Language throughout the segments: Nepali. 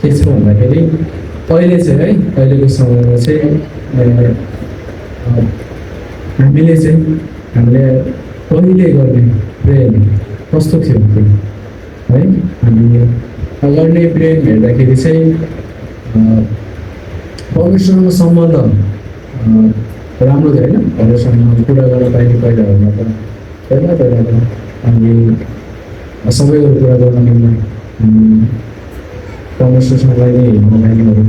के छ भन्दाखेरि अहिले चाहिँ है अहिलेको समयमा चाहिँ हामीले पहिले गर्ने प्रेम कस्तो थियो है हामी गर्ने प्रेम हेर्दाखेरि चाहिँ परमेश्वरको सम्बन्ध राम्रो थियो होइन परमेश्वरसँग कुरा गर्न पाइने पहिलाहरूमा त पहिला त हामी सबै कुरा गर्न मिल्ने परमेश्वरसँग नै हेर्न पाइनेहरू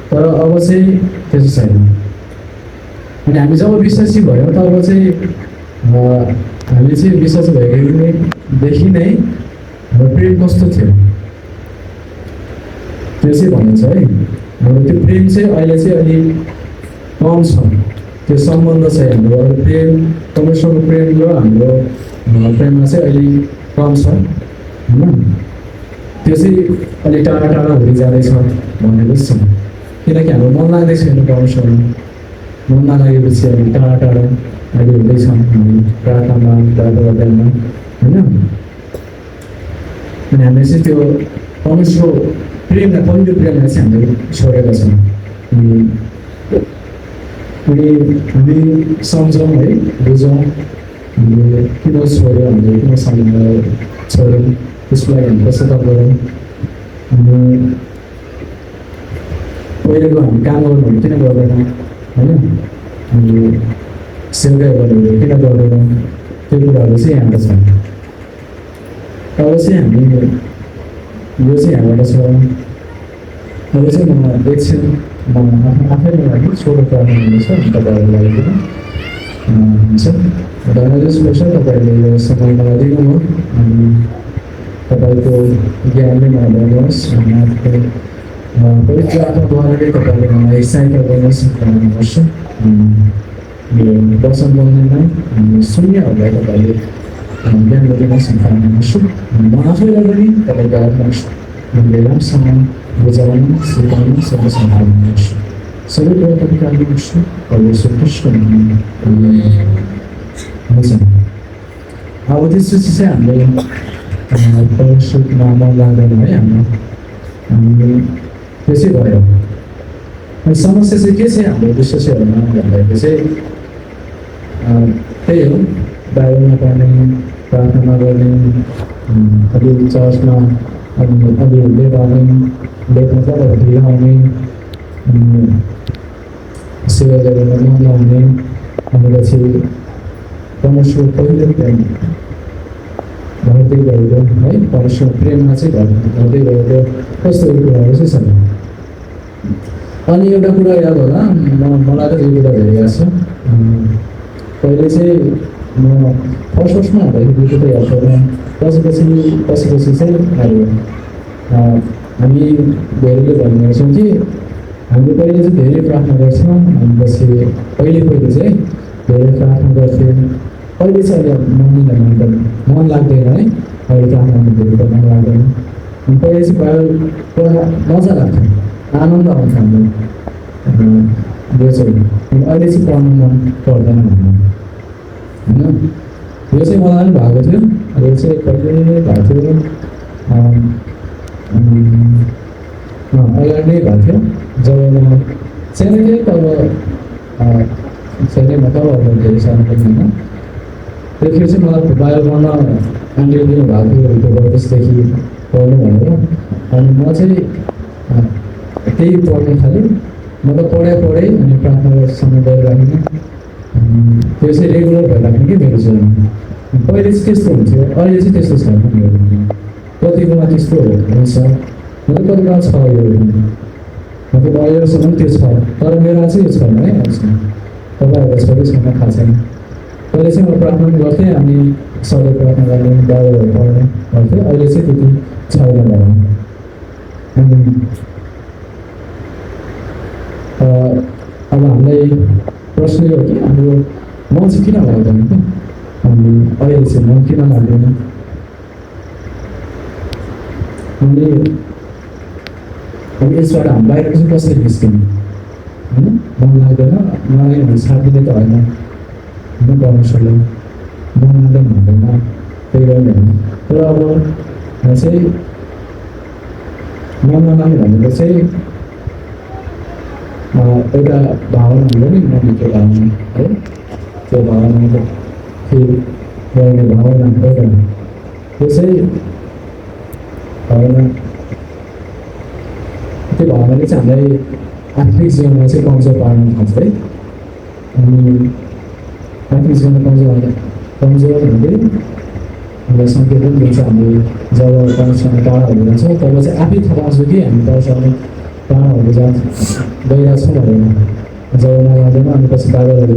तर अब चाहिँ त्यस्तो छैन अनि हामी जब विश्वासी भयौँ तब चाहिँ हामी चाहिँ विश्वासी भएकोदेखि नै हाम्रो प्रेम कस्तो थियो त्यो चाहिँ भनिन्छ है हाम्रो त्यो प्रेम चाहिँ अहिले चाहिँ अलिक कम छ त्यो सम्बन्ध चाहिँ हाम्रो प्रेम परमेश्वरको प्रेम र हाम्रो प्रेममा चाहिँ अलिक कम छ होइन त्यो चाहिँ अलिक टाढा टाढा हुँदै जाँदैछ भनेको छ किनकि हाम्रो मन लाग्दै छैन परमेश्वरमा मन नलागेपछि हामी टाढा टाढा अहिले हुँदैछौँ हामी प्रार्थनामा गर्दैमा होइन अनि हामीले चाहिँ त्यो परमेश्वर प्रेमलाई पहिलो प्रेमलाई चाहिँ हामीले छोडेका छौँ अनि हामी सम्झौँ है बुझौँ हामीले किन छोड्यो हामीले किन छोड्यौँ त्यसको लागि हामी पश्चाताप गरौँ अनि पहिलेको हामी काम गर्नुहरू किन गर्दैनौँ होइन हामीले सेवा गर्नुहरू किन गर्दैनौँ त्यो कुराहरू चाहिँ हाम्रो छ अब चाहिँ हामी यो चाहिँ हामीबाट छ अब चाहिँ म एकछिन म आफैको लागि छोटो प्रार्थना हुनेछ तपाईँहरूको लागि पनि हुन्छ धन्यवाद स्पेस तपाईँले यो समय मलाई दिनुभयो अनि तपाईँको ज्ञानले मलाई दिनुहोस् पवित्र आत्माद्वाराले तपाईँले मलाई सहायता गर्नुहोस् भन्नुपर्छ यो वचन बोल्नेमा शून्यहरूलाई तपाईँले ज्ञान दिनुहोस् भन्नुपर्छु म आफैलाई पनि तपाईँको आत्मा राम्रोसँग बुझाउनु सिकाउनु सबै सम्हाल्नुपर्छु सबै कुरा तपाईँको आइदिनुपर्छु परमेश्वर कृष्ण हुन्छ अब त्यसपछि चाहिँ हामीले परमेश्वरमा मन लाग्दैन है हामी त्यसै भयो अनि समस्या चाहिँ के छ हाम्रो विश्वासीहरूमा भन्दाखेरि चाहिँ त्यही हो बाइबलमा पढ्ने प्रार्थना गर्ने अलि चर्चमा अलिअलि गर्ने लेख्न तपाईँहरू आउने सेवा गरेर नआउने भनेपछि परमेश्वर पहिलो प्रेम घट्दै गएको है परमेश्वर प्रेममा चाहिँ घट्दै गएको कस्तो कुराहरू चाहिँ छन् अनि एउटा कुरा याद होला मलाई त यो कुरा धेरै याद छ पहिले चाहिँ म फर्स्टमा हुँदाखेरि त्यो याद छैन पछि चाहिँ आयो हामी धेरैले भन्ने गर्छौँ कि हामीले पहिले चाहिँ धेरै प्रार्थना गर्छौँ पछि पहिले चाहिँ धेरै प्रार्थना गर्थ्यौँ अहिले चाहिँ अहिले मन लाग्दैन है अहिले प्रार्थना धेरै त मन लाग्दैन अनि पहिले चाहिँ पुरा मजा लाग्थ्यो आनन्द आउँछ हाम्रो यो चाहिँ अहिले चाहिँ पढ्नु मन पर्दैन भन्नु होइन यो चाहिँ मलाई पनि भएको थियो यो चाहिँ कहिले भएको थियो अगाडि नै भएको थियो जब म सानैकै तब सानैमा तब अब धेरै सानो पनि होइन त्यतिखेर चाहिँ मलाई बाहिर गर्न आन्टीले दिनु भएको थियो त्यो त्यसदेखि पढ्नु भनेर अनि म चाहिँ त्यही पढ्नु थालेँ म त पढेँ अनि प्रार्थना समय गरिराखेँ त्यो चाहिँ रेगुलर भइराख्ने कि मेरो जीवनमा पहिले चाहिँ त्यस्तो हुन्थ्यो अहिले चाहिँ त्यस्तो छैन मेरो कतिकोमा त्यस्तो हुन्छ मतलब कतिमा छ यो मतलब अहिलेसम्म त्यो छ तर मेरो चाहिँ यो छैन है अहिलेसम्म तपाईँहरूको छ कि छैन थाहा छैन पहिले चाहिँ म प्रार्थना गर्थेँ अनि सधैँ प्रार्थना गर्ने बाबाहरू पढ्ने गर्थेँ अहिले चाहिँ त्यति छैन भनौँ अनि अब हामीलाई प्रश्न यो हो कि हाम्रो मन चाहिँ किन लाग्दैन कि अनि अहिले चाहिँ मन किन लाग्दैन अनि यसबाट हामी बाहिर चाहिँ कसरी निस्किने होइन मन लाग्दैन नलाग्यो भने साथीले त होइन होइन परमेश्वरलाई मन लाग्दैन भन्दैन त्यही गर्ने होइन तर अब चाहिँ मन नलाग्ने भनेको चाहिँ एउटा भावना हुन्छ नि मनभित्र भावना है त्यो भावनाको फिल गर्ने भावना एउटा त्यो चाहिँ भावना त्यो भावनाले चाहिँ हामीलाई आत्मिक जीवनमा चाहिँ कमजोर पार्न थाल्छ है अनि आत्मिक जीवनमा कमजोर हुँदै हामीलाई सङ्केत पनि दिन्छ हामी जब परमेश्वरसँग टाढा हुँदै जान्छौँ तब चाहिँ आफै थाहा पाउँछौँ कि हामी परमेश्वरसँग टाढा हुँदै गइरहेछौँ भनेर जब नजाँदैन अनि पछि बाइबलहरू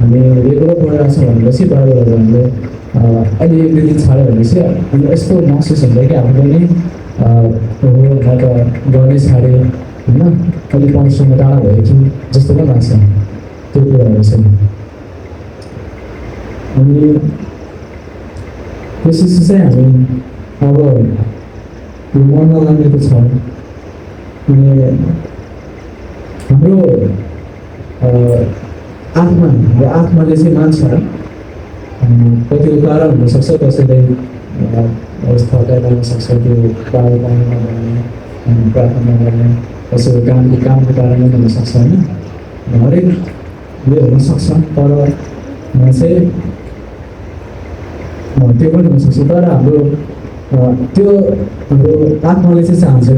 हामी रेगुलर पढिरहेको छौँ भनेपछि बाइबलहरू हामीले अहिले एक दुई दिन छाड्यो भनेपछि अनि यस्तो महसुस हुन्छ कि हामी पनि म त गर्ने छाडेँ होइन अलिक परमेश्वरसँग टाढा भयो कि जस्तो पनि लाग्छ त्यो कुराहरू चाहिँ अनि त्यसपछि चाहिँ हामी अब यो मन नलाग्ने त छ अनि हाम्रो आत्माले चाहिँ मान्छ कतिको कारण हुनसक्छ कसैलाई थकाइ लाग्नसक्छ त्यो बाहिर पानी नगर्ने प्रार्थना नगर्ने कसैको कामको कारण पनि हुनसक्छ होइन हरेकले हुनसक्छ तर चाहिँ त्यो पनि हुनसक्छ तर हाम्रो त्यो हाम्रो आत्माले चाहिँ चाहन्छ कि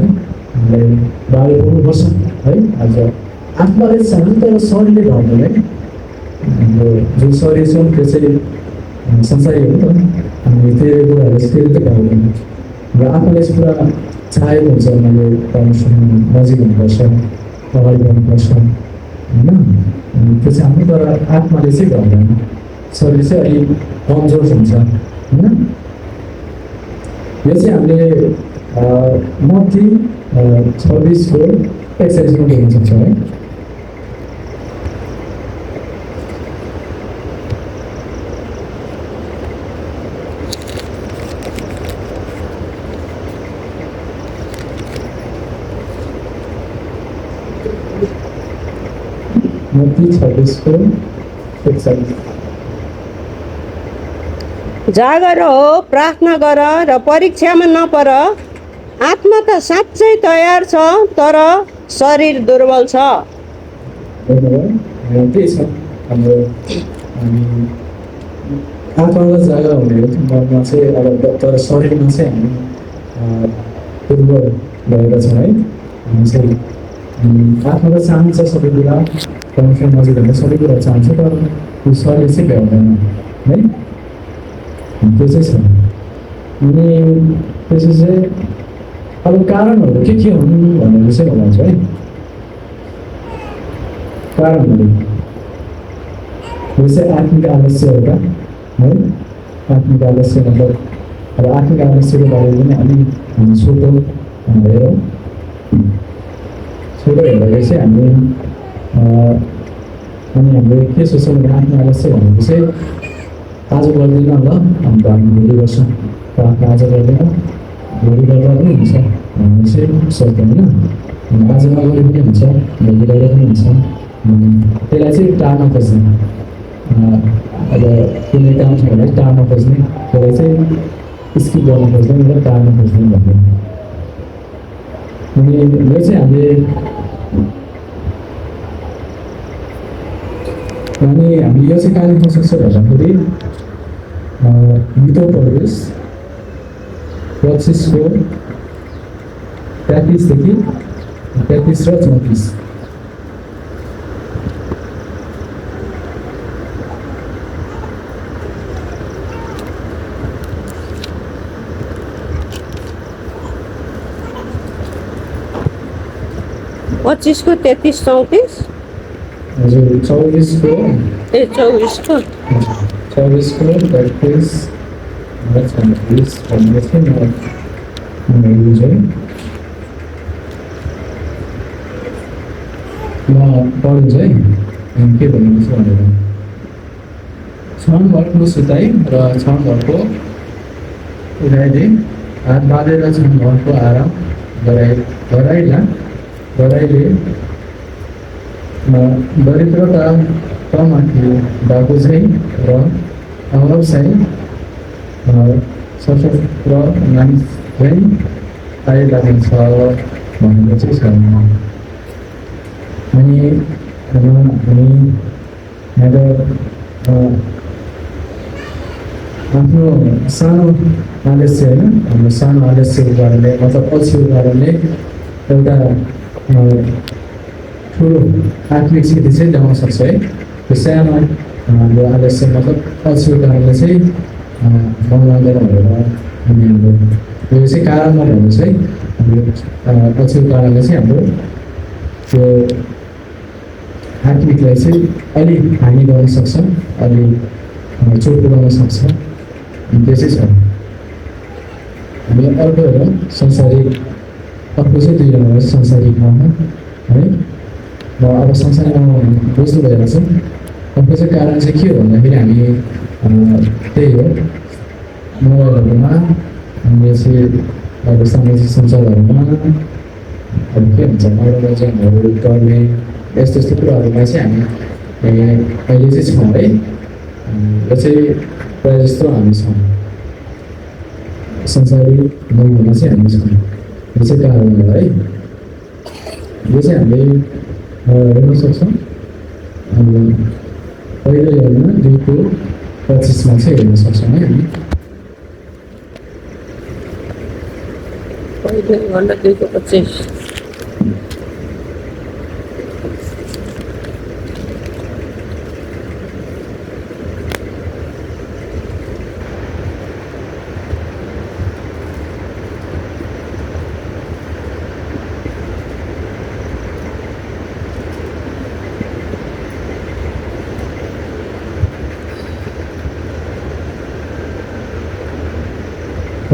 हामीलाई बाहिर पुग्नुपर्छ है आज आत्माले चाहन्छ तर शरीरले ढल्दैन है हाम्रो जो शरीर छ त्यो चाहिँ संसारी हो नि त हामी त्यो कुराहरू चाहिँ त्यसले त पाउँदैन र आत्माले चाहिँ पुरा चाहेको हुन्छ मैले परमेश्वर नजिक हुनुपर्छ अगाडि बढ्नुपर्छ होइन अनि त्यो चाहिँ हाम्रो तर आत्माले चाहिँ गर्दैन शरीर चाहिँ अलिक कमजोर हुन्छ होइन यो चाहिँ हामीले मत्ती 26को 41 देख्न सक्छौँ है मत्ती 26को 41 जागर हो प्रार्थना गर र परीक्षामा नपर आत्मा त साँच्चै तयार छ तर शरीर दुर्बल छ त्यही छ हाम्रो हामी आत्मालाई जागा हुने हो मनमा चाहिँ अब तर शरीरमा चाहिँ हामी दुर्बल भएका छौँ है हामी चाहिँ आत्मालाई चाहन्छ सबै कुरा परमेश्वर नजिक हुँदा सबै कुरा चाहन्छ तर त्यो शरीर चाहिँ भ्याउँदैन है त्यो चाहिँ छ अनि त्यसपछि चाहिँ अब कारणहरू के हुन् भनेर चाहिँ होला है कारणहरू यो चाहिँ आत्मिक आलस्य एउटा है आत्मिक आलस्य मतलब अब आत्मिक आलस्यको बारेमा पनि अलिक हामी छोटो हेरौँ छोटो हेर्दाखेरि चाहिँ हामी अनि हामीले के सोच्छौँ भने आत्मिक आलस्य भनेको चाहिँ आज गर्दैन ल अन्त हामी भोलि गर्छौँ प्रार्थना आज गर्दैन भोलि गर्दा पनि हुन्छ भन्ने चाहिँ सोच्दैन होइन आज नगरे पनि हुन्छ भोलि गर्दा पनि हुन्छ त्यसलाई चाहिँ टार्न खोज्ने अब कुनै काम छ भने टार्न खोज्ने त्यसलाई चाहिँ स्किप गर्न खोज्ने र टार्न खोज्ने भन्ने अनि यो चाहिँ हामीले अनि हामी यो चाहिँ कहाँ लेख्न सक्छ भन्दाखेरि गीतो प्रवेश 25को 33देखि 33 र 34 25को 33 34 हजुर 24को ए 24को 24को 33 र 34 भन्ने चाहिँ म पढ्छु है के भन्नु छ भनेर क्षणभरको सुताइ र क्षणभरको उठाइले हात बाँधेर क्षणभरको आराम गराइले दरिद्रता तमाथि भएको चाहिँ र अभाव चाहिँ सशस्त्र मानिस चाहिँ आइलाग्छ चाहिँ छ अनि हामी यहाँ आफ्नो सानो आलस्य होइन हाम्रो सानो आलस्यको कारणले मतलब अल्छीको कारणले एउटा ठुलो आत्मिक स्थिति चाहिँ ल्याउन सक्छ है त्यो सानो हाम्रो आलस्य मतलब अल्छीको कारणले चाहिँ बन्दैन भनेर हामी हाम्रो यो चाहिँ कारण नभएर चाहिँ हाम्रो अल्छीको कारणले चाहिँ हाम्रो त्यो आत्मिकलाई चाहिँ अलि हानि गर्न सक्छ अलि चोट पुऱ्याउन सक्छ त्यो चाहिँ छ हामी अर्को एउटा संसारिक अर्को चाहिँ दुई नम्बर संसारिक मोह है र अब संसारिक मोह बुझ्नु भएर छ अर्को चाहिँ कारण चाहिँ के हो भन्दाखेरि हामी त्यही हो मोबाइलहरूमा हामीले चाहिँ अब सामाजिक सञ्जालहरूमा अब के भन्छ मनोरञ्जनहरू गर्ने यस्तो यस्तो कुराहरूमा चाहिँ हामी अहिले चाहिँ छौँ है यो चाहिँ प्रायः जस्तो हामी छौँ संसारिक मोहमा चाहिँ हामी छौँ यो चाहिँ कारण हो है यो चाहिँ हामीले हेर्न सक्छौँ पहिलो योजना 2:25 चाहिँ हेर्न सक्छौँ है हामी पहिलो योना 2:25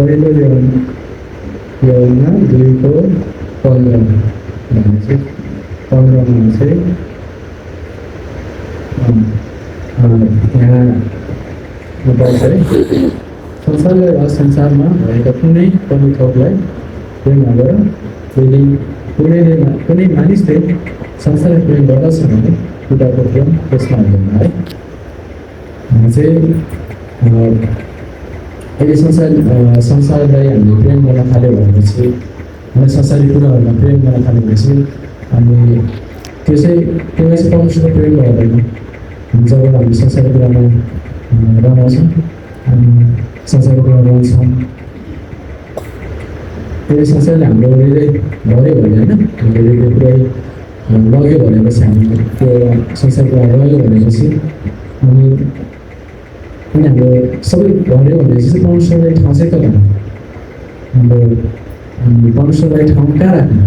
पहिलो योना 2:15 भनेपछि 15मा चाहिँ यहाँ बताउँछ है संसारले वा संसारमा भएका कुनै पनि थोकलाई प्रेम नगर यदि कुनै मानिसले संसारलाई प्रेम गर्दछ भने पिताको प्रेम त्यसमा हुँदैन है चाहिँ अहिले संसारलाई हामीले प्रेम गर्न थाल्यो भनेपछि होइन संसारिक कुराहरूमा प्रेम गर्न थाल्यो भनेपछि हामी त्यसलाई चाहिँ परमेश्वरको प्रेम गर्दैन जब हामी संसारिक कुरामा रमाउँछौँ हामी संसारिक कुरामा रहन्छौँ त्यो संसारले हाम्रो हृदय भर्यो भने होइन हाम्रो हृदय पुरै लग्यो भनेपछि हामी त्यो संसार कुरा रह्यो भनेपछि अनि हाम्रो सबै भर्यो भनेपछि चाहिँ परमेश्वरलाई ठाउँ चाहिँ कता हाम्रो परमेश्वरलाई ठाउँ कहाँ राख्ने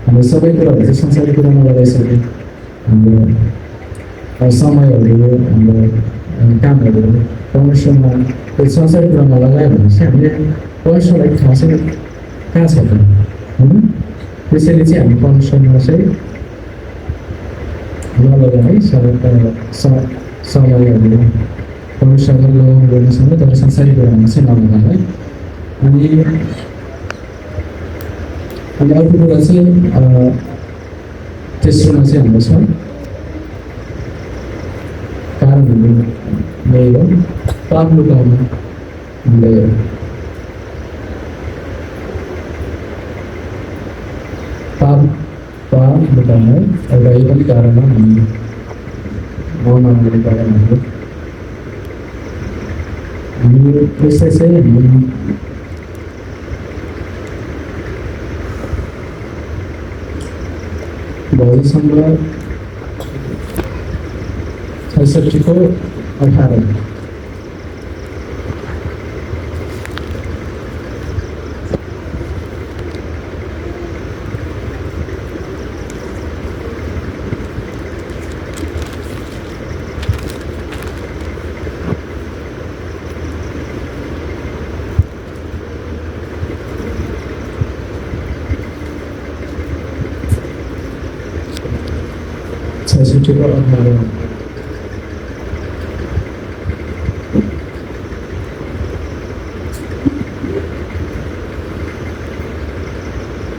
हाम्रो सबै कुराहरू चाहिँ संसारिक कुरामा लगाइसक्यो हाम्रो समयहरू हाम्रो कामहरू परमेश्वरमा त्यो संसारिक कुरामा लगायो भने चाहिँ हामीले परमेश्वरलाई ठाउँ चाहिँ कहाँ छ त होइन त्यसैले चाहिँ हामी परमेश्वरमा चाहिँ नलगाउँ है समयहरू परमेश्वरले लगाउनु गर्नुसँग तर संसारिक कुरामा चाहिँ नलगाउँ है अनि अर्को कुरा चाहिँ तेस्रोमा चाहिँ हाम्रो छ कारणहरू यही हो पाप लुकाउनु हामीले पाप लुकाउनु है एउटा यही पनि कारण हो हामी मौन नमान्ने कारणहरू हामी यसलाई चाहिँ हामी भजन सङ्ग्रह 66:18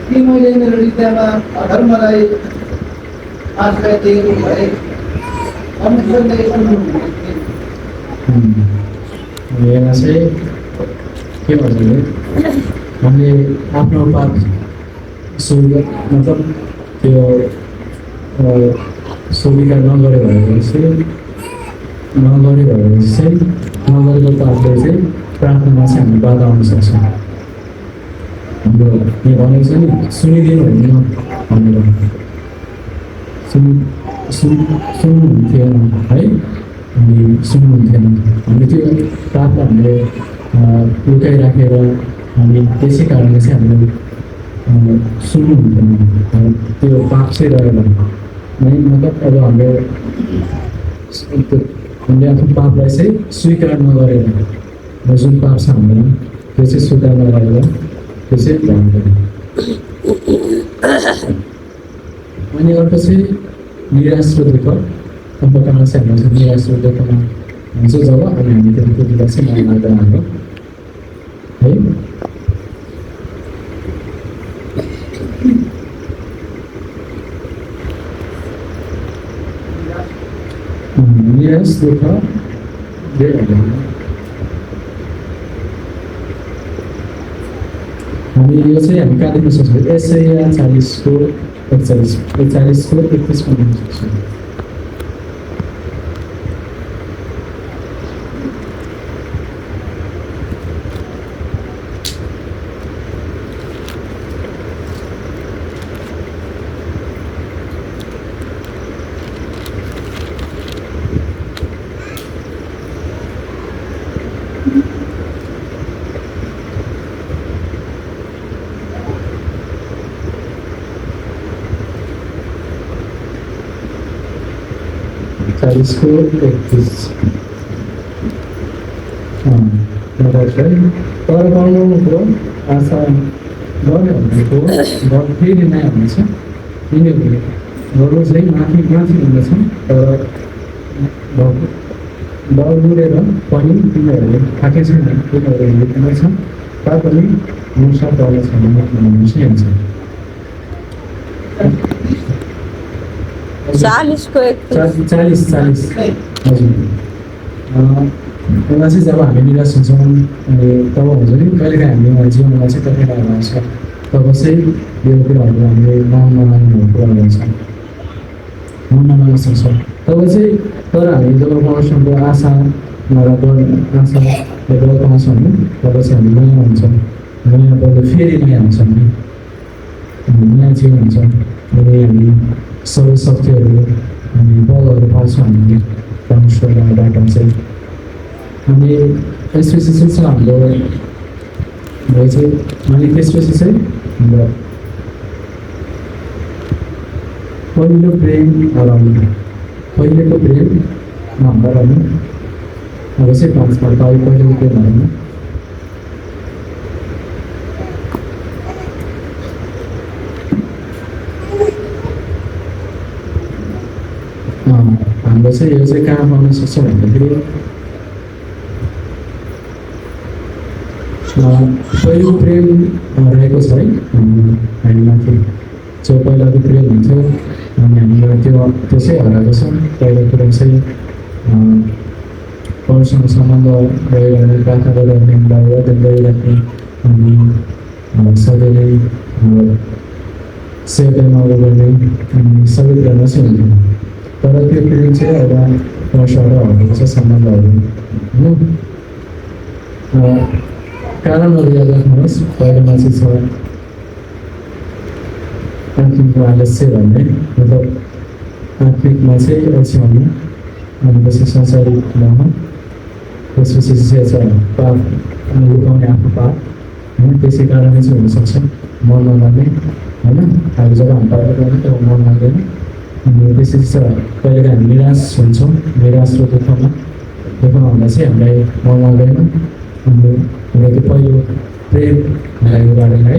कि मैले मेरो हृदयमा अधर्मलाई आश्रय दिएको भए परमेश्वरले यहाँ चाहिँ के भन्छ भने हामीले आफ्नो पाप मतलब त्यो स्वीकार नगरे भनेपछि चाहिँ नगरेको पापले चाहिँ प्रार्थनामा चाहिँ हामी बाधा आउन सक्छ। हाम्रो यो भनेको छ नि सुनिदिनु हुन्न भनेर सुन्नुहुन्थेन है, हामी सुन्नुहुन्थेन। हामीले त्यो पापलाई हामीले लुकाइराखेर हामी त्यसै कारणले चाहिँ हामीले सुन्नुहुन्थेन। त्यो पाप चाहिँ रहेन है, मतलब अब हामीले आफ्नो पापलाई चाहिँ स्वीकार नगरेर जुन पाप छ हाम्रो त्यो चाहिँ स्वीकार नगरेर त्यो चाहिँ भन्दैन। अनि अर्को चाहिँ निराश र दुःख। अन्तकालमा चाहिँ हाम्रो निराश र दुःखमा हुन्छ जब अनि हामी त्यति बेला चाहिँ मन लाग्दा हाम्रो है। निराश दुःख हामी यो चाहिँ हामी कहाँ देख्न सक्छौँ? एसैया 40को 41 40को 31मा देख्न सक्छौँ। इसको 31 तर गर्नुको आशा गर्ने भनेको फेरि नयाँ हुनेछ। यिनीहरूले गर्नु चाहिँ माथि हुँदछ, तर डर डुलेर पनि तिनीहरूले थाके छैन, तिनीहरू हिँड्ने छ तापनि मुसा पर्ने छैन भन्नु चाहिँ हुन्छ। 40 हजुर। यसमा चाहिँ जब हामी निराश हुन्छौँ अनि तब हुन्छ नि कहिलेकाहीँ हाम्रो जीवनमा चाहिँ कठिनाइहरू आउँछ, तब चाहिँ यो कुराहरू हामीले मन नमान्ने कुराहरू हुन्छ, मन नमान्न सक्छौँ। तब चाहिँ तर हामी जब परमेश्वरको आशा पाउँछौँ भने तब चाहिँ हामी नयाँ हुन्छौँ, नयाँ पल्ट फेरि नयाँ हुन्छौँ नि नयाँ जीवन हुन्छ। अनि हामी सबै शक्तिहरू अनि बलहरू पाउँछौँ हामीले परमेश्वरबाट चाहिँ। अनि त्यसपछि चाहिँ छ हाम्रो चाहिँ अनि त्यसपछि चाहिँ हाम्रो पहिलो प्रेम हराउनु, पहिलेको प्रेम नहराउनु। अब चाहिँ 5 पल्ट पहिलेको प्रेम हराउनु। हाम्रो चाहिँ यो चाहिँ कहाँ पाउन सक्छ भन्दाखेरि पहिलो प्रेम रहेको छ है हामीमाथि। जो पहिलाको प्रेम हुन्थ्यो अनि हामीलाई त्यो चाहिँ हराएको छ। पहिलो प्रेम चाहिँ परसँग सम्बन्ध रह्यो भने प्रार्थना गरिराख्ने, वादन गरिराख्ने अनि सधैँ नै सेवामा गर्ने अनि सबै कुरामा चाहिँ हुन्थ्यो। तर त्यो प्रेम चाहिँ अब परमेश्वरबाट हटेको छ सम्बन्धहरू होइन। कारणहरू याद राख्नुहोस्। पहिलोमा चाहिँ छ आत्मिक आलस्य भन्ने, मतलब आत्मिकमा चाहिँ अछ्याउनु, अनि त्यसपछि संसारिक मोह, त्यसपछि चाहिँ छ पाप लुकाउने आफ्नो पाप होइन। त्यसै कारणले चाहिँ हुनसक्छ मन नलाग्ने होइन। हामी जब हामी पाप गर्ने तब मन लाग्दैन। अनि त्यसपछि छ कहिलेकाहीँ हामी निराश हुन्छौँ, निराश र दुःखमा हुँदा चाहिँ हामीलाई मन लाग्दैन। अनि हाम्रो त्यो पहिलो प्रेम हराएको बारेमा है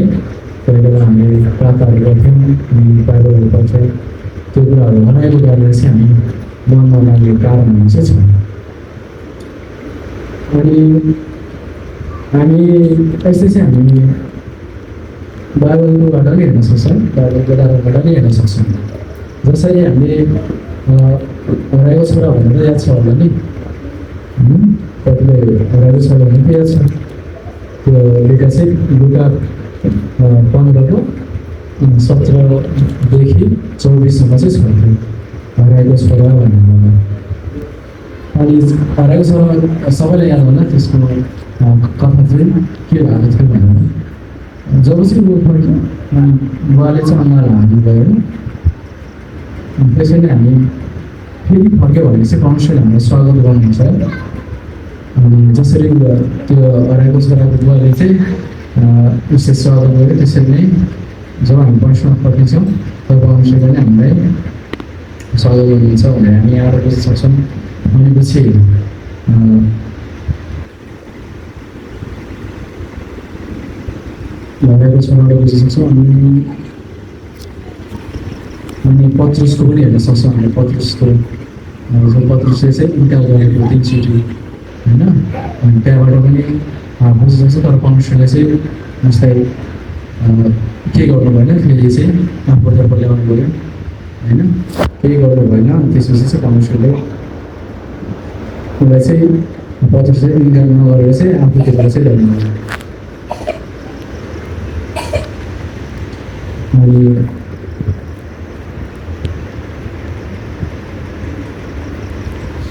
पहिलामा हामीले प्रार्थनाहरू गर्थ्यौँ अनि बाइबलहरू पढ्थ्यौँ, त्यो कुराहरू हराएको कारणले चाहिँ हामी मन नलाग्ने कारणहरू चाहिँ छ। अनि हामी यस्तै चाहिँ हामी बाइबलकोबाट नै हेर्न सक्छौँ, बाइबलको दावाबाट नै हेर्न सक्छौँ। जसरी हामीले हराएको छोरा भनेर याद छ होला नि, कतिले हराएको छोरा भनेर याद छ। त्यो लुका 15को 17देखि 24सम्म चाहिँ छ हराएको छोरा भन्ने अनि हराएको छोरा सबैलाई याद होला त्यसको कथा चाहिँ के भएको थियो भनेर जब चाहिँ ऊ फर्क्यो अनि बुवाले चाहिँ आमालाई हान्नुभयो त्यसैले हामी फेरि फर्क्यो भने चाहिँ परमेश्वरले हामीलाई स्वागत गर्नुहुन्छ अनि जसरी त्यो हराएको छोराको बुवाले चाहिँ उसले स्वागत गर्यो त्यसरी नै जब हामी परमेश्वरमा फर्किन्छौँ तब परमेश्वरले नै हामीलाई स्वागत गर्नुहुन्छ भनेर हामी यहाँ बुझ्न सक्छौँ भनेपछि हराएको छोराबाट बुझ्न सक्छौँ अनि पत्रुसको पनि हेर्न सक्छौँ हामीले पत्रुसको जो पत्रुसले चाहिँ इन्कार गरेको 3 चोटि होइन अनि त्यहाँबाट पनि बुझ्न सक्छ तर परमेश्वरले चाहिँ उसलाई के गर्नु भएन फेरि चाहिँ आफूतर्फ ल्याउनु पऱ्यो होइन केही गर्नु भएन त्यसपछि चाहिँ परमेश्वरले उसलाई चाहिँ पत्रुस चाहिँ इन्कार नगरेर चाहिँ आफूतिर चाहिँ ल्याउनु पऱ्यो अनि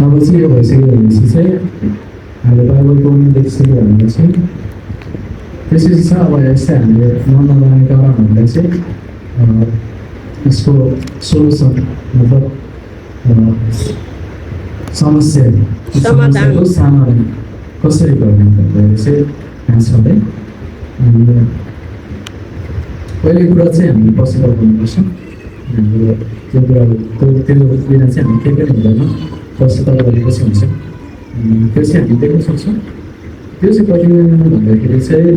अब चाहिँ यो भइसक्यो भनेपछि चाहिँ हामीले बाइबल पढ्नु देखिसक्यो भनेपछि त्यसपछि चाहिँ अब यस्तै हामीले मन नलागेका कारणहरूलाई चाहिँ यसको सोल्युसन मतलब समस्याको समाधान कसरी गर्ने भनेर चाहिँ थाहा छ है अनि पहिलो कुरा चाहिँ हामीले पश्चाताप गर्नुपर्छ हाम्रो त्यो कुरा त्यो बिना चाहिँ हामी केही पनि हुँदैन पश्चाताप गरेपछि हुन्छ त्यो चाहिँ हामी देख्न सक्छौँ त्यो चाहिँ कति भन्दाखेरि चाहिँ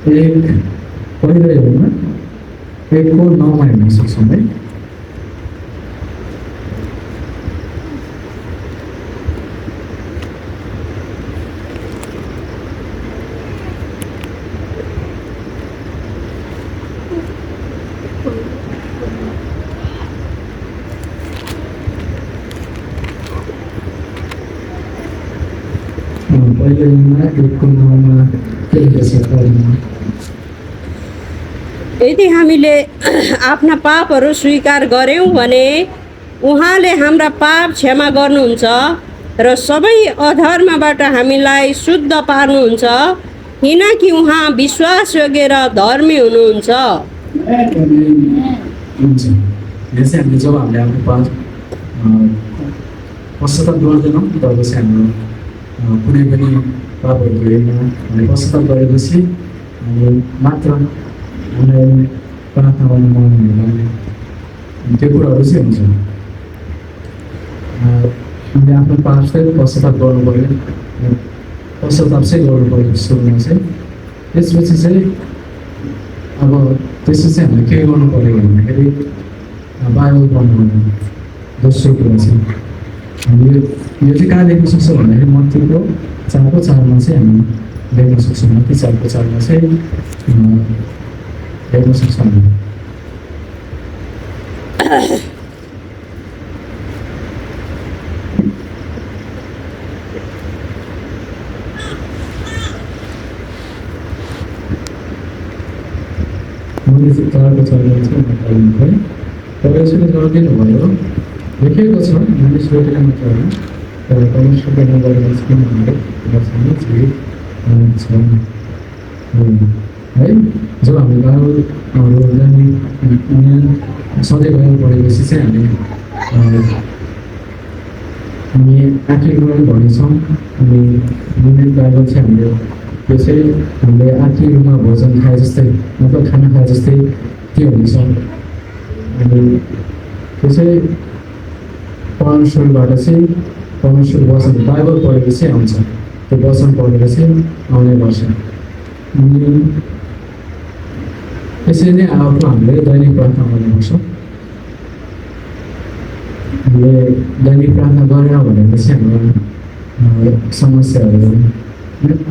एक पहिलो हेर्नुमा 1:9 हेर्न सक्छौँ है पहिलोमा 1:9 के लेखेको छ यदि हामीले आफ्ना पापहरू स्वीकार गऱ्यौँ भने उहाँले हाम्रा पाप क्षमा गर्नुहुन्छ र सबै अधर्मबाट हामीलाई शुद्ध पार्नुहुन्छ किनकि उहाँ विश्वासयोग्य र धर्मी हुनुहुन्छ हुन्छ यो चाहिँ हामीले जब हामीले आफ्नो पाप पश्चाताप गर्दैनौँ तब चाहिँ हाम्रो कुनै पनि पापहरू होइन हामीले पश्चाताप गरेपछि हामी मात्र हामीलाई प्रार्थना गर्नु मन हुँदैन त्यो कुराहरू चाहिँ हुन्छ हामीले आफ्नो पाप चाहिँ पश्चाताप गर्नु पऱ्यो पश्चाताप चाहिँ गर्नु पऱ्यो सुरुमा चाहिँ त्यसपछि चाहिँ अब त्यसपछि चाहिँ हामीले के गर्नु पऱ्यो भन्दाखेरि बाइबल पढ्नु पऱ्यो दोस्रो कुरा चाहिँ हामी यो चाहिँ कहाँ देख्न सक्छौँ भन्दाखेरि मत्तीको 4:4 चाहिँ हामी देख्न सक्छौँ मत्ती 4:4 चाहिँ देख्न सक्छौँ हामी मत्ती 4:4 चाहिँ तर यसरी गरिदिनु भयो लेखिएको छ मानिस रोटीले मात्र होइन तर परमेश्वरको नगरेर किन हाम्रो गर्छन् छ है जब हामी बाइबलहरू सधैँ बाइबल पढेपछि चाहिँ हामी आर्थिक रूपमा भनेछौँ अनि युनिट बाइबल चाहिँ हामीले त्यो चाहिँ हामीले आर्थिक रूपमा भोजन खाए जस्तै मतलब खाना खाए जस्तै के हुन्छ अनि त्यो चाहिँ परमेश्वरबाट चाहिँ परमेश्वर वचन बाइबल पढेपछि आउँछ त्यो वचन पढेर चाहिँ आउने गर्छ अनि त्यसरी नै आफ्नो हामीले दैनिक प्रार्थना गर्नुपर्छ हामीले दैनिक प्रार्थना गरेन भने चाहिँ हाम्रो समस्याहरू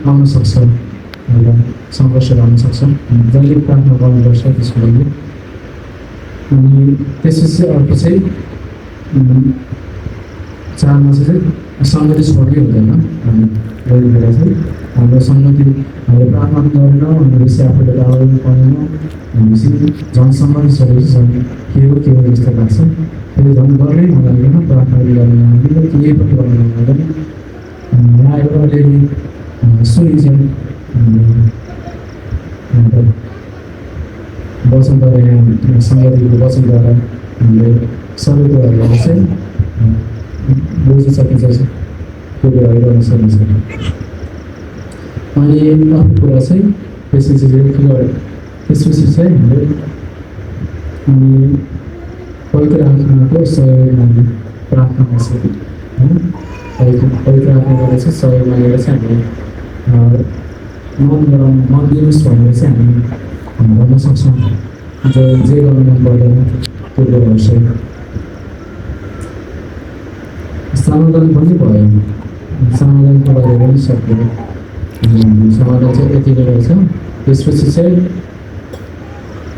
आउन सक्छ एउटा सङ्घर्षहरू आउन सक्छ दैनिक प्रार्थना गर्नुपर्छ त्यसको लागि अनि त्यसपछि अर्को चाहिँ 4मा चाहिँ सङ्गति छोड्नै हुँदैन हामी गएर चाहिँ हाम्रो सङ्गति हाम्रो प्रार्थना गरेनौँ भनेपछि आफूले गाउनु पाउँदैनौँ भनेपछि झन् सङ्गति छोडेपछि झन् के हो जस्तो लाग्छ फेरि झन् गर्नै मन लाग्दैन प्रार्थना गर्न नलाग्दैन केही पनि गर्न नलाग्दैन यहाँ आएर अलिअलि सुनिन्छ वचनद्वारा यहाँ सङ्गतिको वचनद्वारा हामीले सबै कुराहरू चाहिँ बुझ्न सकिन्छ त्यो कुराहरू गर्न सकिन्छ अनि अर्को कुरा चाहिँ त्यसपछि चाहिँ हामीले अनि पवित्र आत्माको सहयोग माग्ने प्रार्थना गर्छ होइन पवित्र आत्माबाट चाहिँ सहयोग मागेर चाहिँ हामीले मन दिनुहोस् भनेर चाहिँ हामी भन्न सक्छौँ जो जे गर्नु मन पर्दैन त्यो कुराहरू चाहिँ समाधान पनि भयो समाधानको बारे पनि सक्यो समाधान चाहिँ यति नै रहेछ त्यसपछि चाहिँ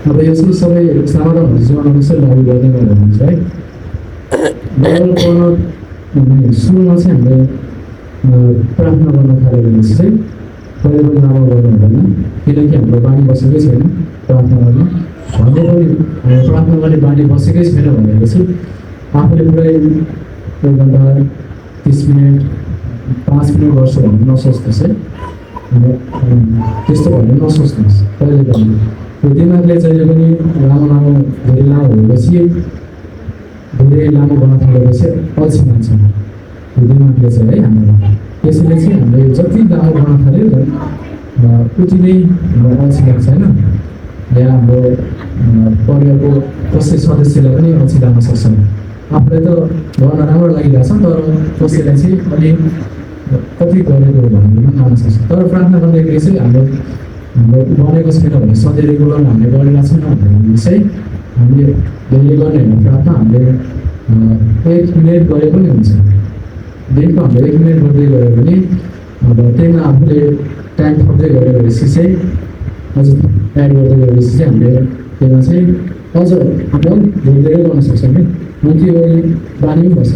अब यो चाहिँ सबै समाधानहरू जीवनमा चाहिँ लागु गर्दै गएर हुन्छ है बाइबल पढ्न सुरुमा चाहिँ हामीले प्रार्थना गर्न थाल्यो भनेपछि चाहिँ कहिले पनि राम्रो गर्नु हुँदैन किनकि हाम्रो बानी बसेकै छैन प्रार्थना गर्न भन्दै पनि हाम्रो प्रार्थना गर्ने बानी बसेकै छैन भनेपछि आफूले पुरै 1 घन्टा 30 मिनट 5 मिनट गर्छु भन्ने नसोच्नुहोस् है त्यस्तो भन्ने नसोच्नुहोस् कहिले पनि त्यो दिमागले जहिले पनि लामो धेरै लामो भएपछि धेरै लामो गर्न थालेपछि अल्छी मान्छ त्यो दिमागले चाहिँ है हाम्रो त्यसैले चाहिँ हामीले जति लामो गर्न थाल्यो उति नै अल्छी लाग्छ होइन या हाम्रो परिवारको कसै सदस्यलाई पनि अल्छी लाग्न सक्छ आफूलाई त गर्न राम्रो लागिरहेछ तर कसैलाई चाहिँ अलिक कति गरेको भन्ने पनि लान सक्छ तर प्रार्थना गर्दाखेरि चाहिँ हाम्रो बनेको छैन भने सधैँ रेगुलर हामीले गरेका छैनौँ भने चाहिँ हामीले डेली गर्ने होइन प्रार्थना हामीले 1 मिनट गरे पनि हुन्छ दिनको हामीले 1 मिनट गर्दै गयो भने अब त्यहीमा आफूले टाइम थप्दै गयो भनेपछि चाहिँ अझ एड गर्दै गएपछि चाहिँ हामीले त्यसमा चाहिँ अझ हामीले धेरै गर्न सक्छौँ कि अनि त्यो बानी पनि बस्छ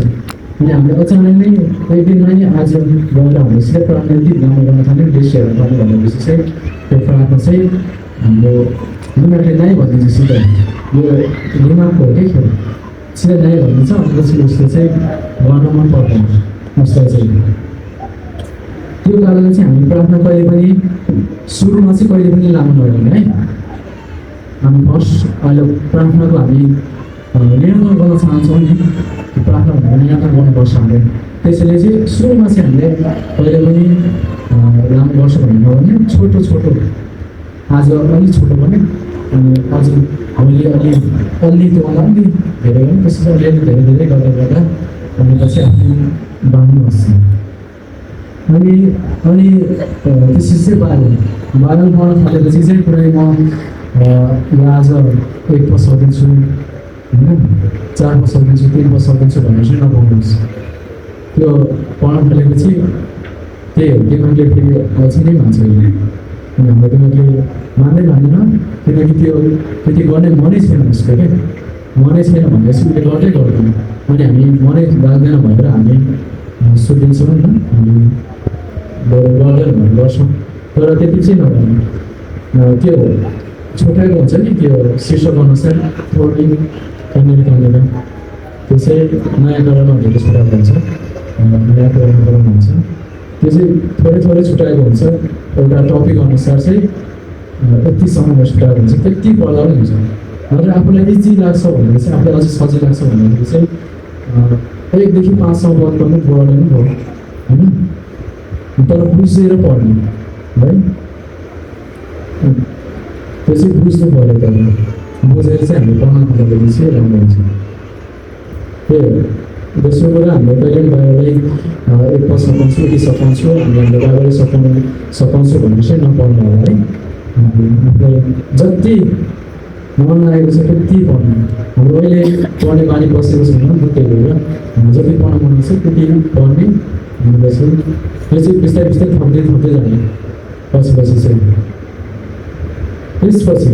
अनि हामीले अचानक नै 1 दिनमा नै आज गएर हामीले सिधै प्रार्थना यति राम्रो गर्न थाल्यो डेसीहरू गर्ने भनेपछि चाहिँ त्यो प्रार्थना चाहिँ हाम्रो दिमागले नै भनिदिन्छ सिधै यो दिमागको हो कि खेल सिधै नै भनिदिन्छ अनि त्यसपछि उसले चाहिँ गर्न मन पर्दैन उसलाई चाहिँ त्यो कारणले चाहिँ हामी प्रार्थना कहिले पनि सुरुमा चाहिँ कहिले पनि लामो नगर्ने है हामी फर्स्ट अहिले प्रार्थनाको हामी नियन्त्रण गर्न चाहन्छौँ नि त्यो प्रार्थना भनेर नियन्त्रण गर्नुपर्छ हामीले त्यसैले चाहिँ सुरुमा चाहिँ हामीले कहिले पनि लामो गर्छ भन्ने नगर्ने छोटो आज अलिक छोटो पनि अनि अझ हामीले अलि त्योभन्दा अलि धेरै गर्ने त्यसपछि अलिअलि धेरै गर्दा अनि पछि आफ्नो बानी बस्छ अनि त्यसपछि चाहिँ बाइबल पढ्न थालेपछि चाहिँ पुरै म आज 1 वर्ष सकिन्छु होइन 4 वर्ष सकिन्छु 3 वर्ष सकिन्छु भनेर चाहिँ नपाउनुहोस् त्यो पढ्न थालेपछि त्यही हो दिमागले फेरि अझै नै भन्छ अनि हाम्रो दिमागले मान्दैन किनकि त्यो त्यति गर्ने मनै छैन उसको क्या मनै छैन भनेपछि उसले गर्दै गर्दैन अनि हामी मनै लाग्दैन भनेर हामी सुटिन्छौँ नि हामी गर्दैन भनेर गर्छौँ तर त्यति चाहिँ नगर्नु त्यो छुट्याएको हुन्छ नि त्यो शीर्षक अनुसार थोरै कहाँनिर त्यो चाहिँ नयाँ करणहरू छुट्याएको हुन्छ नयाँ करण हुन्छ त्यो चाहिँ थोरै छुट्याएको हुन्छ एउटा टपिक अनुसार चाहिँ यति समयमा छुट्याएको हुन्छ त्यति पढ्दा पनि हुन्छ नत्र आफूलाई इजी लाग्छ भनेर चाहिँ आफूलाई अझै सजिलो लाग्छ भन्दाखेरि चाहिँ 1 देखि 5 सम्म पढ्नु पनि भयो होइन तर बुझेर पढ्नु है त्यो चाहिँ बुझ्नु पऱ्यो तर बुझेर चाहिँ हामीले पढ्न थालेपछि चाहिँ राम्रो हुन्छ त्यही हो दोस्रो कुरा हामीले कहिले पनि बाइबललाई 1 वर्ष सकाउँछु यति सकाउँछु हामीले बाइबलै सकाउँछु भन्ने चाहिँ नपढ्नु होला है आफूलाई जति मन लागेको छ त्यति पढ्नु हाम्रो अहिले पढ्ने बानी बसेको छैन नि त्यही भएर जति पढ्न मन लाग्छ त्यति पढ्ने भनेपछि यो चाहिँ बिस्तारै थप्दै जाने पछि चाहिँ त्यसपछि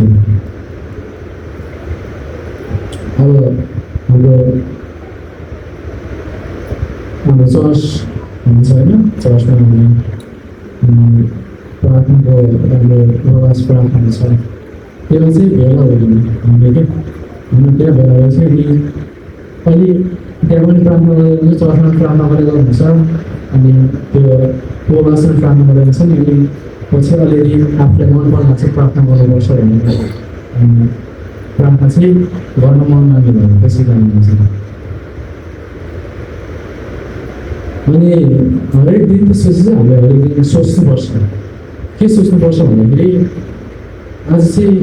अब हाम्रो चर्च हुन्छ होइन चर्चमा हुने प्रार्थनाको हाम्रो प्रवास प्रार्थना छ त्यसमा चाहिँ भेला हुँदैन हामीले क्या हाम्रो त्यहाँ भेला भएपछि अनि अलि त्यहाँ पनि प्रार्थना गरेर चर्चमा प्रार्थना गरेको हुन्छ अनि त्यो प्रवासमा प्रार्थना गरेको छ नि अनि पछि अलिअलि आफूलाई मनपर्ने चाहिँ प्रार्थना गर्नुपर्छ भनेर प्रार्थना चाहिँ गर्न मन लाग्ने भयो त्यसै कारणले चाहिँ अनि हरेक दिन त्यसपछि चाहिँ हामीले हरेक दिन सोच्नुपर्छ के सोच्नुपर्छ भन्दाखेरि आज चाहिँ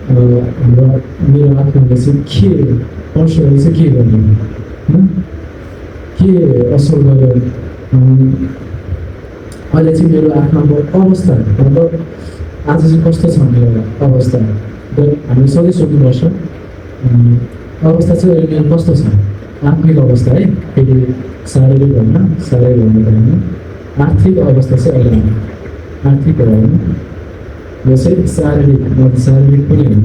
हाम्रो मेरो आत्माले चाहिँ के पर्सले चाहिँ के गर्नु होइन के असर गर्यो अहिले चाहिँ मेरो आत्माको अवस्था मतलब आज चाहिँ कस्तो छ मेरो अवस्था हामीले सधैँ सोध्नुपर्छ अवस्था चाहिँ अहिले मेरो कस्तो छ आत्मिक अवस्था है फेरि शारीरिक होइन शारीरिक भन्नु होइन आर्थिक अवस्था चाहिँ अहिले आर्थिक होइन यो चाहिँ शारीरिक शारीरिक पनि होइन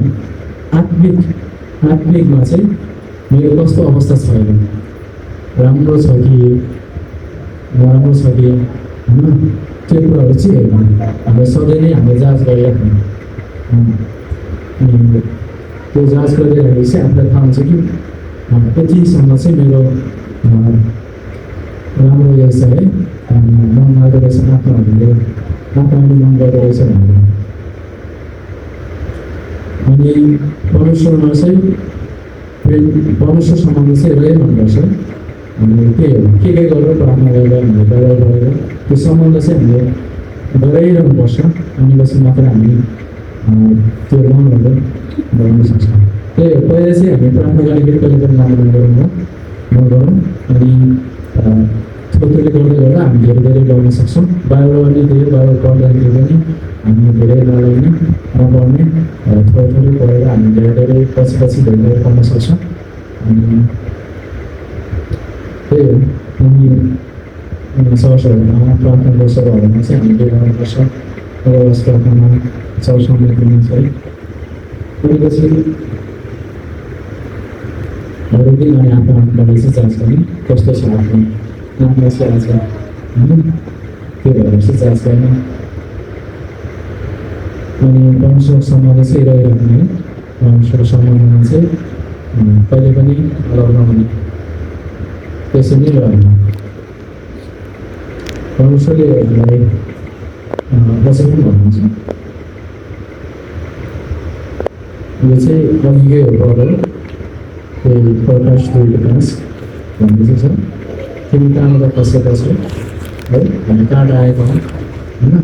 आत्मिकमा चाहिँ मेरो कस्तो अवस्था छ अहिले राम्रो छ कि नराम्रो छ कि होइन त्यो कुराहरू चाहिँ हेर्नु हामीले सधैँ नै हामीले जाँच गरिराख्नु त्यो जाँच गरिरहेपछि आफूलाई थाहा हुन्छ कि यतिसम्म चाहिँ मेरो राम्रो रहेछ है मन लाग्दो रहेछ आत्माहरूले मन गर्दो रहेछ भनेर अनि परमेश्वरमा चाहिँ परमेश्वर सम्बन्ध चाहिँ रहिरहनुपर्छ हामीले के गरेर प्रार्थना गरेर हामीले गरेर त्यो सम्बन्ध चाहिँ हामीले गराइरहनुपर्छ अनि पछि मात्र हामीले त्यो मनहरू बनाउन सक्छौँ त्यही हो पहिला चाहिँ हामी प्रार्थना गर्दाखेरि कहिले पनि नगरौँ अनि थोरै गर्दै गर्दा हामी धेरै गर्न सक्छौँ बाहिर पनि धेरै बाहिर पढ्दाखेरि पनि हामी धेरै नलाग्ने नपढ्ने थोरै पढेर हामी धेरै पछि धेरै पढ्न सक्छौँ अनि त्यही हो अनि चर्चहरूमा प्रार्थनाको सभाहरूमा चाहिँ हामीले गर्नुपर्छ प्रवास प्रार्थना चर्चमा दिनुहुन्छ है अनि पछि हरेक दिन अनि आफ्नो आत्माले चाहिँ जाँच गर्ने कस्तो छ आफ्नो आत्मा चाहिँ आज होइन त्यो भएर चाहिँ जाँच गर्ने अनि परमेश्वर सम्बन्ध चाहिँ रहिरहने है परमेश्वर सम्बन्धमा चाहिँ कहिले पनि अलग नहुने त्यसै नै रहने परमेश्वरले हामीलाई अझै पनि भन्नुहुन्छ यो चाहिँ अघिकै हो प्रडर त्यही प्रकाश विकास भन्ने चाहिँ छ तिमी कहाँबाट फसेको छौ है हामी कहाँबाट आएको हौँ होइन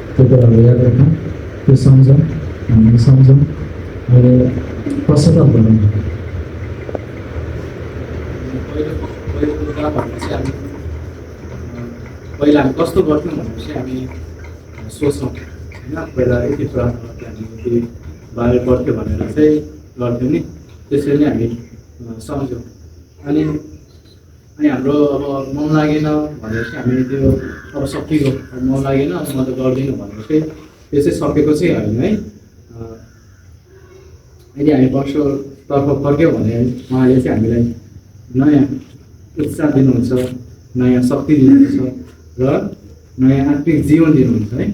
त्यो कुराहरू याद राख्नु त्यो सम्झौँ हामीले सम्झौँ अहिले पश्चाताप गरौँ पहिला हामी कस्तो गर्थ्यौँ भनेपछि हामी सोच्छौँ होइन पहिला यति प्रार्थना गर्थ्यौँ हामी यति बाहिर पढ्थ्यो भनेर चाहिँ गर्थ्यौँ नि त्यसरी नै हामी सम्झौँ अनि हाम्रो अब मन लागेन भनेर चाहिँ हामी त्यो अब सकियो मन लागेन अब म त गर्दिनँ भनेर चाहिँ त्यो चाहिँ सकेको चाहिँ होइन है यदि हामी परमेश्वरतर्फ फर्क्यौँ भने उहाँले चाहिँ हामीलाई नयाँ उत्साह दिनुहुन्छ नयाँ शक्ति दिनुहुन्छ र नयाँ आत्मिक जीवन दिनुहुन्छ है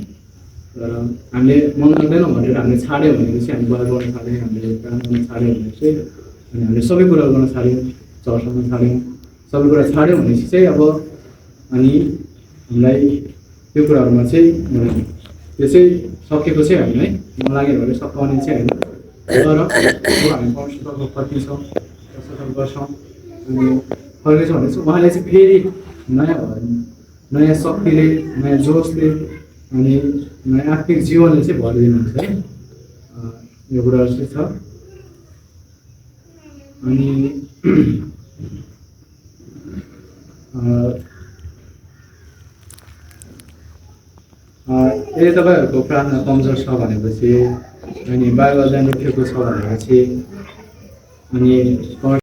र हामीले मन लाग्दैन भनेर हामीले छाड्यौँ भने चाहिँ हामी बाहिर गर्न थाल्यौँ हामीले काम गर्न छाड्यौँ भने चाहिँ अनि हामीले सबै कुरा गर्न थाल्यौँ चर्चमा थाल्यौँ सबै कुरा छाड्यौँ भनेपछि चाहिँ अब अनि हामीलाई त्यो कुराहरूमा चाहिँ त्यो चाहिँ सकेको चाहिँ होइन है मन लाग्यो भने सकाउने चाहिँ होइन तर अब हामी परमेश्वरतर्फ फर्किन्छौँ पश्चाताप गर्छौँ अनि फर्केछौँ भने चाहिँ उहाँले चाहिँ फेरि नयाँ शक्तिले नयाँ जोसले अनि नयाँ आत्मिक जीवनले चाहिँ भरिदिनुहुन्छ है यो कुराहरू चाहिँ छ अनि यदि तपाईँहरूको प्रार्थना कमजोर छ भनेपछि अनि बाइबल जान्नु छ भनेपछि अनि